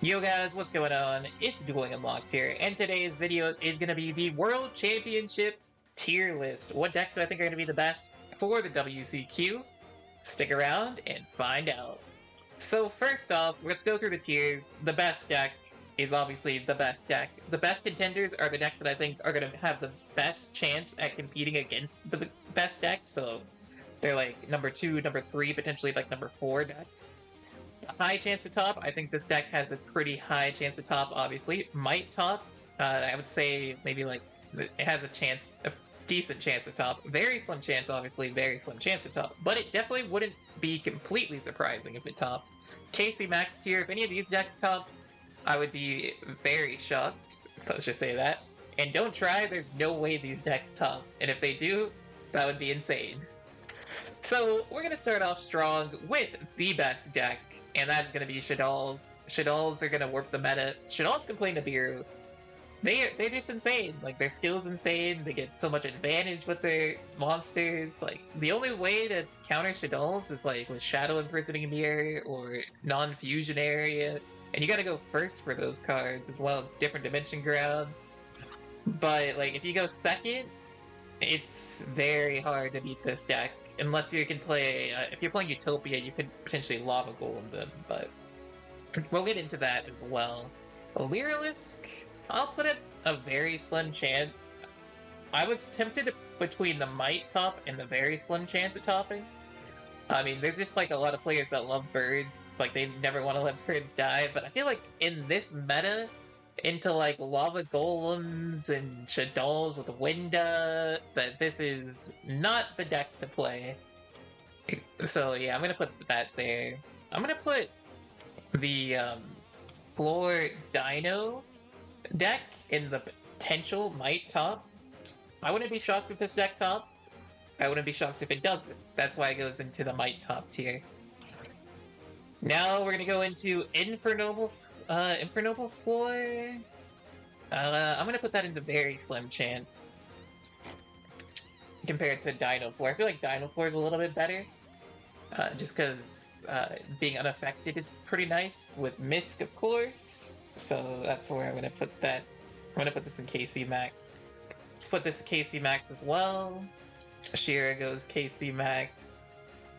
Yo guys, what's going on? It's Dueling Unlocked here, and today's video is going to be the World Championship tier list. What decks do I think are going to be the best for the WCQ? Stick around and find out. So first off, let's go through the tiers. The best deck is obviously the best deck. The best contenders are the decks that I think are going to have the best chance at competing against the best deck, so they're like number 2, number 3, potentially like number 4 decks. High chance to top. I think this deck has a pretty high chance to top, obviously. Might top. I would say maybe like it has a decent chance to top. Very slim chance, obviously, very slim chance to top. But it definitely wouldn't be completely surprising if it topped. KC Max tier, if any of these decks topped, I would be very shocked. So let's just say that. And don't try, there's no way these decks top. And if they do, that would be insane. So, we're going to start off strong with the best deck, and that's going to be Shadolls. Shadolls are going to warp the meta. Shadolls can play Nibiru. They're just insane. Like, their skill's insane. They get so much advantage with their monsters. Like, the only way to counter Shadolls is, like, with Shadow Imprisoning Mirror or Non-Fusion Area. And you gotta go first for those cards as well. Different Dimension Ground. But, like, if you go second, it's very hard to beat this deck. Unless you can play, if you're playing Utopia, you could potentially Lava Golem them, but we'll get into that as well. Lyrilisk, I'll put it a very slim chance. I was tempted between the Might top and the very slim chance of topping. I mean, there's just like a lot of players that love birds, like they never want to let birds die, but I feel like in this meta, into like Lava Golems and Shadolls with Winda, that this is not the deck to play. So yeah, I'm gonna put that there. I'm gonna put the Floor Dino deck in the potential Might top. I wouldn't be shocked if this deck tops. I wouldn't be shocked if it doesn't. That's why it goes into the Might top tier. Now we're gonna go into Infernoble Floor. I'm gonna put that into very slim chance compared to Dino Floor. I feel like Dino Floor is a little bit better, just because being unaffected is pretty nice with Misk, of course. So that's where I'm gonna put that. I'm gonna put this in KC Max. Let's put this in KC Max as well. Shira goes KC Max.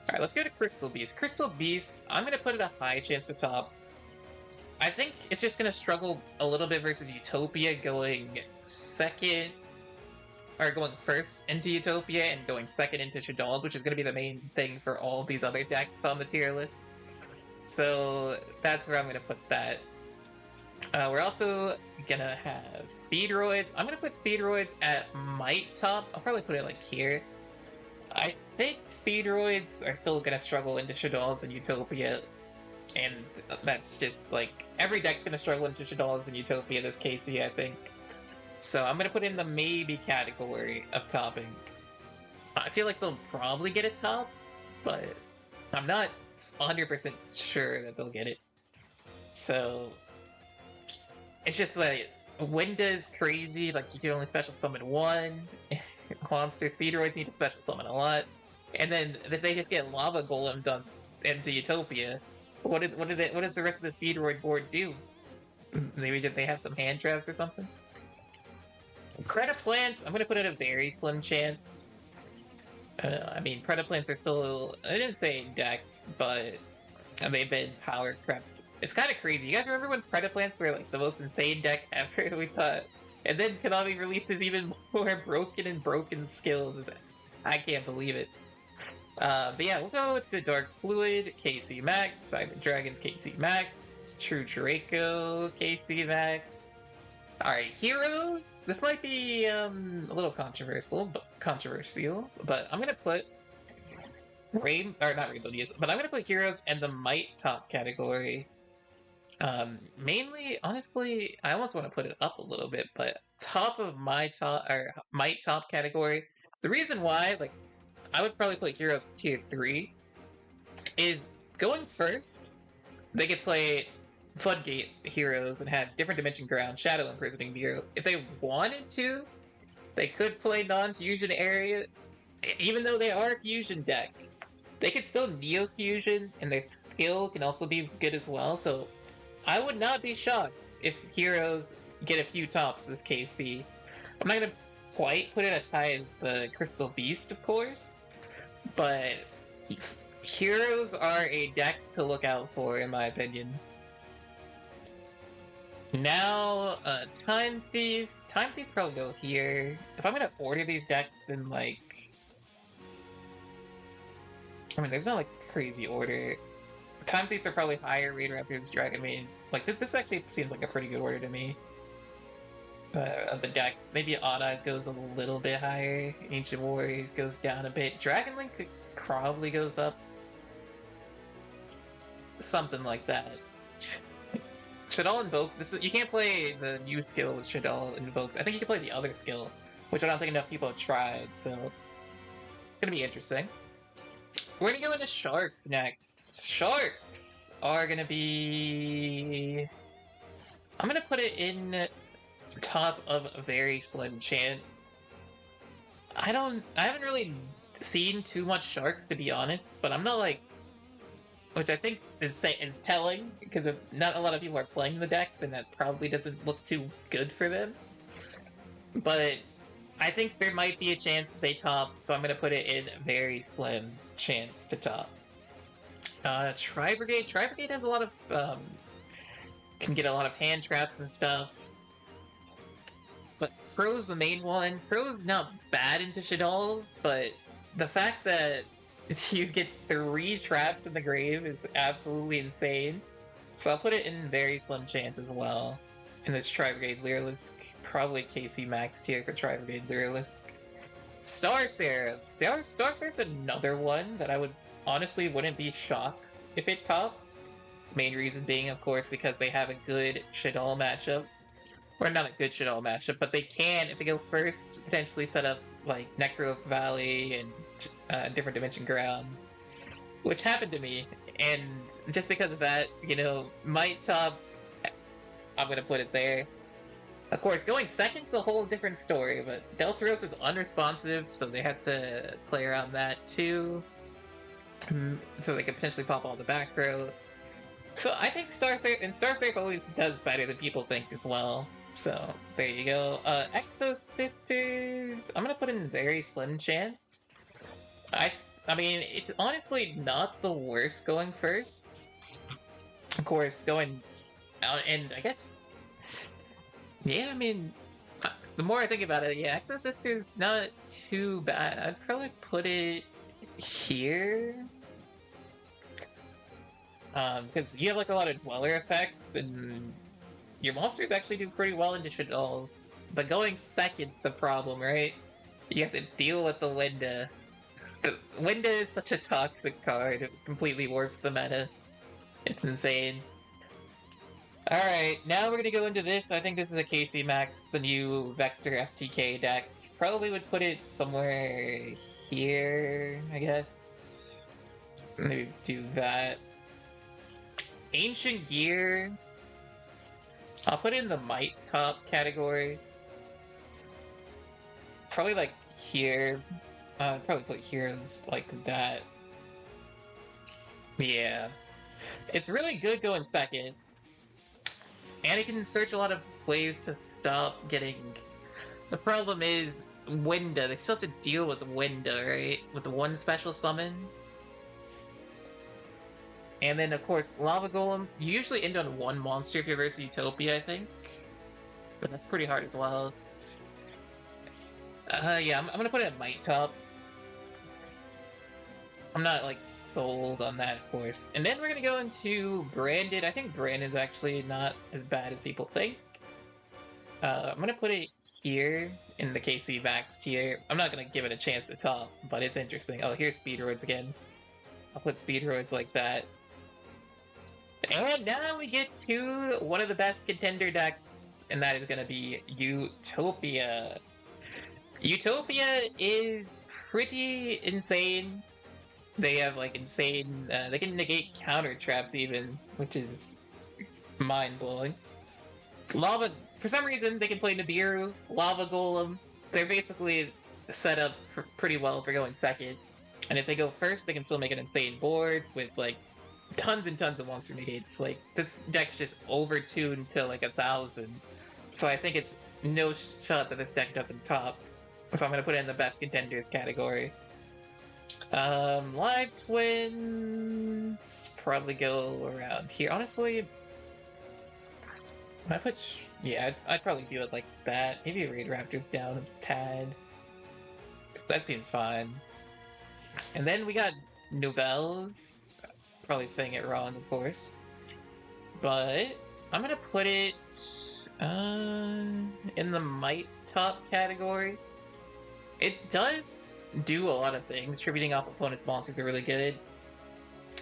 Alright, let's go to Crystal Beast. Crystal Beast, I'm going to put it a high chance to top. I think it's just going to struggle a little bit versus Utopia going second, or going first into Utopia and going second into Shadolls, which is going to be the main thing for all these other decks on the tier list. So that's where I'm going to put that. We're also going to have Speedoids. I'm going to put Speedoids at Might top. I'll probably put it like here. I think Speedoids are still going to struggle into Shadolls and Utopia, and that's just, like, every deck's going to struggle into Shadolls and Utopia this KC, I think. So I'm going to put in the maybe category of topping. I feel like they'll probably get a top, but I'm not 100% sure that they'll get it. So it's just like, Winda is crazy, like, you can only special summon one. Monster Speedoids need to special summon a lot. And then if they just get Lava Golem done into Utopia, what does the rest of the Speedoid board do? Maybe they have some hand traps or something? Predaplants, I'm gonna put it a very slim chance. I mean, Predaplants are still, I didn't say deck, but they've been power crept. It's kind of crazy. You guys remember when Predaplants were like the most insane deck ever, we thought? And then Konami releases even more broken skills. I can't believe it. But yeah, we'll go to Dark Fluid, KC Max, Silent Dragons, KC Max, True Draco, KC Max. Alright, Heroes. This might be a little controversial, but I'm gonna put not Rainbow News, but I'm gonna put Heroes in the Might top category. Mainly, honestly, I almost want to put it up a little bit, but top of my top, or Might top category, the reason why, like, I would probably put Heroes tier 3, is going first, they could play Floodgate Heroes and have different Dimension Ground, Shadow Imprisoning Mirror. If they wanted to, they could play Non-Fusion Area, even though they are a fusion deck. They could still Neos Fusion, and their skill can also be good as well, so I would not be shocked if heroes get a few tops this KC. I'm not gonna quite put it as high as the Crystal Beast, of course, but heroes are a deck to look out for, in my opinion. Now, Time Thieves. Time Thieves probably go here. If I'm gonna order these decks in, like... I mean, there's not, like, crazy order. Time Thieves are probably higher, Raid Raptors, Dragon Maids. Like, this actually seems like a pretty good order to me. Of the decks. Maybe Odd Eyes goes a little bit higher. Ancient Warriors goes down a bit. Dragon Link probably goes up. Something like that. Shadolls Invoke. You can't play the new skill with Shadolls Invoke. I think you can play the other skill, which I don't think enough people have tried, so it's gonna be interesting. We're gonna go into Sharks next. Sharks are gonna be... I'm gonna put it in top of a very slim chance. I haven't really seen too much Sharks, to be honest, but I'm not like... Which I think is telling, because if not a lot of people are playing the deck, then that probably doesn't look too good for them. But I think there might be a chance that they top, so I'm going to put it in very slim chance to top. Tri-Brigade. Tri-Brigade has a lot of... can get a lot of hand traps and stuff. But Crow's the main one. Crow's not bad into Shadolls, but the fact that you get 3 traps in the grave is absolutely insane. So I'll put it in very slim chance as well. In this Tri-Brigade Lyrilisk. Probably KC max tier for Tri-Brigade Lyrilisk. Star Seraph. Star Seraph's another one that I wouldn't be shocked if it topped. Main reason being, of course, because they have a good Shadoll matchup. Or not a good Shadoll matchup, but they can, if they go first, potentially set up like Necro Valley and Different Dimension Ground, which happened to me, and just because of that, you know, might top. I'm gonna put it there. Of course, going second's a whole different story, but Deltaros is unresponsive, so they have to play around that too, so they could potentially pop all the back row. So I think Star Seraph always does better than people think as well. So there you go. Exo Sisters, I'm gonna put in very slim chance. I mean, it's honestly not the worst going first. Of course, going out, and I guess, yeah, I mean, the more I think about it, yeah, Exo Sisters not too bad. I'd probably put it here. Because you have like a lot of Dweller effects, and your monsters actually do pretty well into Shadolls. But going second's the problem, right? You have to deal with the Winda. The Winda is such a toxic card, it completely warps the meta. It's insane. Alright, now we're gonna go into this. I think this is a KC Max, the new Vector FTK deck. Probably would put it somewhere here, I guess. Maybe do that. Ancient Gear. I'll put it in the Might top category. Probably like here. Probably put heroes like that. Yeah. It's really good going second. And it can search a lot of ways to stop getting... The problem is Winda. They still have to deal with Winda, right? With the one special summon. And then, of course, Lava Golem. You usually end on one monster if you're versus Utopia, I think. But that's pretty hard as well. Yeah, I'm gonna put it at Might top. I'm not, like, sold on that, of course. And then we're gonna go into Branded. I think Branded's actually not as bad as people think. I'm gonna put it here in the KC Max tier. I'm not gonna give it a chance to top, but it's interesting. Oh, here's Speedoids again. I'll put Speedoids like that. And now we get to one of the best contender decks, and that is going to be Utopia. Utopia is pretty insane. They have, like, insane... they can negate counter traps even, which is mind-blowing. Lava... For some reason, they can play Nibiru, Lava Golem. They're basically set up pretty well for going second. And if they go first, they can still make an insane board with, like, tons and tons of monster negates. Like, this deck's just overtuned to like 1,000. So I think it's no shot that this deck doesn't top. So I'm gonna put it in the best contenders category. Live Twins probably go around here. Honestly, I put yeah, I'd probably do it like that. Maybe Raid Raptors down a tad. That seems fine. And then we got Nuvalls. Probably saying it wrong, of course. But I'm gonna put it in the Might top category. It does do a lot of things. Tributing off opponents' monsters are really good.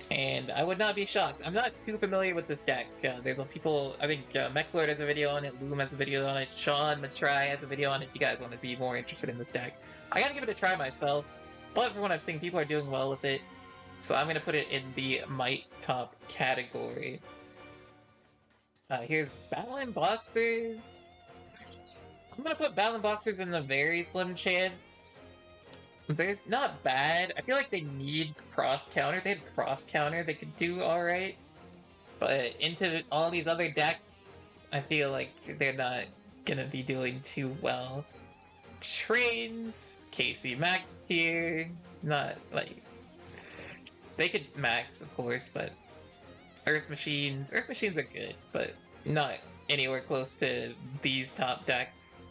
And I would not be shocked. I'm not too familiar with this deck. There's people, I think Mechlord has a video on it, Loom has a video on it, Sean Matrai has a video on it if you guys want to be more interested in this deck. I gotta give it a try myself, but from what I've seen, people are doing well with it. So I'm gonna put it in the Might top category. Here's Battleline Boxers. I'm gonna put Battleline Boxers in the very slim chance. They're not bad. I feel like they need cross counter. If they had cross counter, they could do alright. But into all these other decks, I feel like they're not gonna be doing too well. Trains, KC max tier, not like... They could max, of course, but Earth Machines are good, but not anywhere close to these top decks.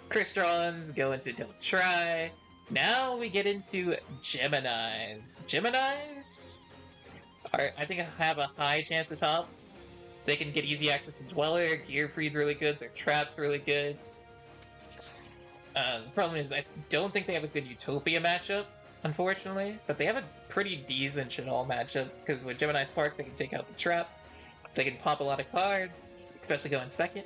Crystons go into Don't Try. Now we get into Geminis. Geminis are, I think, have a high chance to top. They can get easy access to Dweller. Gear Free's really good. Their Trap's really good. The problem is, I don't think they have a good Utopia matchup, unfortunately. But they have a pretty decent Shadolls matchup, because with Gemini Spark, they can take out the Trap. They can pop a lot of cards, especially going second.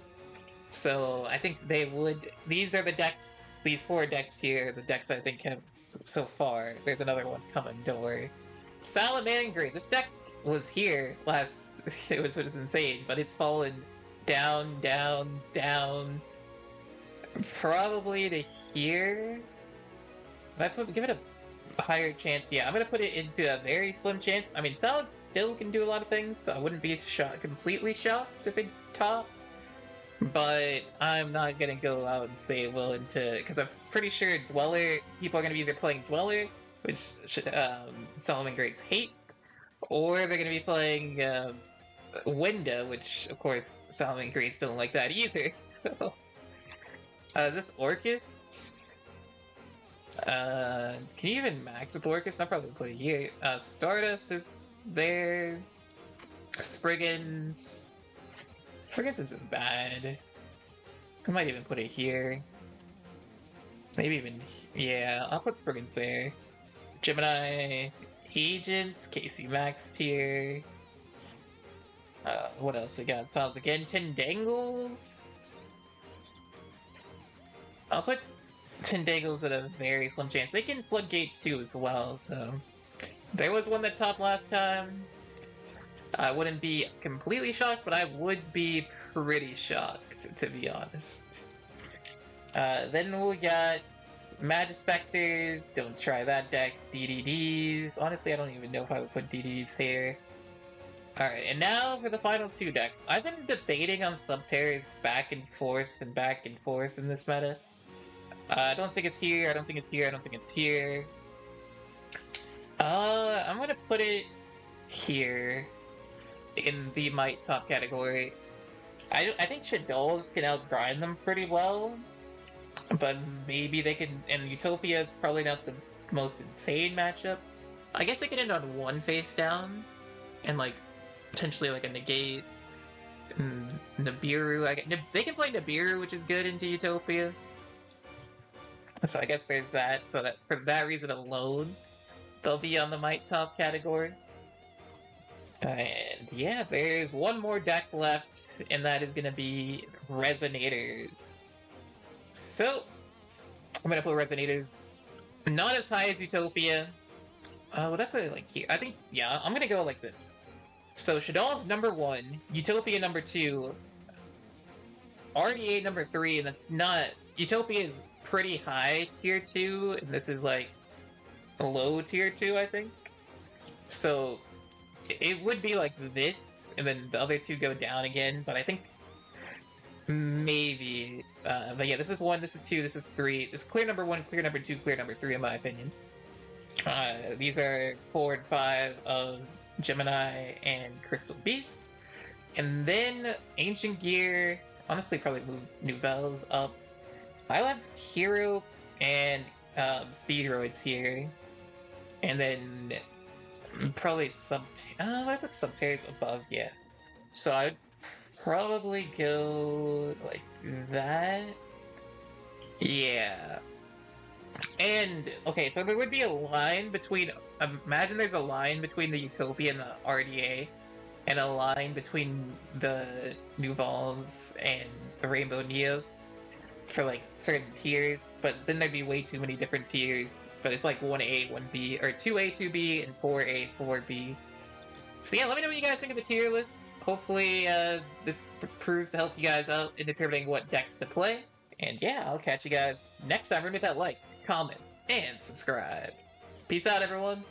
So I think they would... These are the decks, these 4 decks here, the decks I think have so far. There's another one coming, don't worry. Salamangreats. This deck was here last... it was insane, but it's fallen down, down, down. Probably to here. If I give it a higher chance, yeah, I'm gonna put it into a very slim chance. I mean, Salad still can do a lot of things, so I wouldn't be completely shocked if it topped. But I'm not gonna go out and say it will into, because I'm pretty sure Dweller, people are gonna be either playing Dweller, which Salamangreats hate, or they're gonna be playing Window, which of course Salamangreats don't like that either. So, is this Orcus? Can you even max with Orcus? I'll probably put it here. Stardust is there. Spriggans. Spriggans isn't bad. I might even put it here. Maybe even... Yeah, I'll put Spriggans there. Gemini Agents, KC Max tier. What else we got? Sounds again. Tendangles. I'll put Tendangles at a very slim chance. They can Floodgate too as well, so... There was one that topped last time. I wouldn't be completely shocked, but I would be pretty shocked, to be honest. Then we got Magispectors. Don't try that deck. DDDs. Honestly, I don't even know if I would put DDDs here. Alright, and now for the final 2 decks. I've been debating on Subterrors back and forth in this meta. I don't think it's here, I don't think it's here, I don't think it's here. I'm gonna put it here in the Might top category. I think Shadolls can outgrind them pretty well, but maybe they can, and Utopia is probably not the most insane matchup. I guess they could end on 1 face down, and like, potentially like a negate. Nibiru, they can play Nibiru, which is good into Utopia. So I guess there's that, so that for that reason alone, they'll be on the Might top category. And yeah, there's one more deck left, and that is going to be Resonators. So, I'm going to put Resonators not as high as Utopia. Would I put it like here? I think, yeah, I'm going to go like this. So, Shadolls number 1, Utopia number 2, RDA number 3, and that's not... Utopia is pretty high tier 2, and this is like low tier 2, I think. So... it would be like this, and then the other two go down again, but I think maybe. But yeah, this is 1, this is 2, this is 3. This is clear number 1, clear number 2, clear number 3, in my opinion. These are 4 and 5 of Gemini and Crystal Beast. And then Ancient Gear, honestly, probably move Nuvalls up. I have Hero and Speedoids here. And then probably I put Subterrors above, yeah. So I'd probably go like that. Yeah. And, okay, so there would be a line between, imagine there's a line between the Utopia and the RDA, and a line between the Nuvalls and the Rainbow Neos for, like, certain tiers, but then there'd be way too many different tiers, but it's like 1A, 1B, or 2A, 2B, and 4A, 4B. So yeah, let me know what you guys think of the tier list. Hopefully, this proves to help you guys out in determining what decks to play. And yeah, I'll catch you guys next time. Remember that like, comment, and subscribe. Peace out, everyone.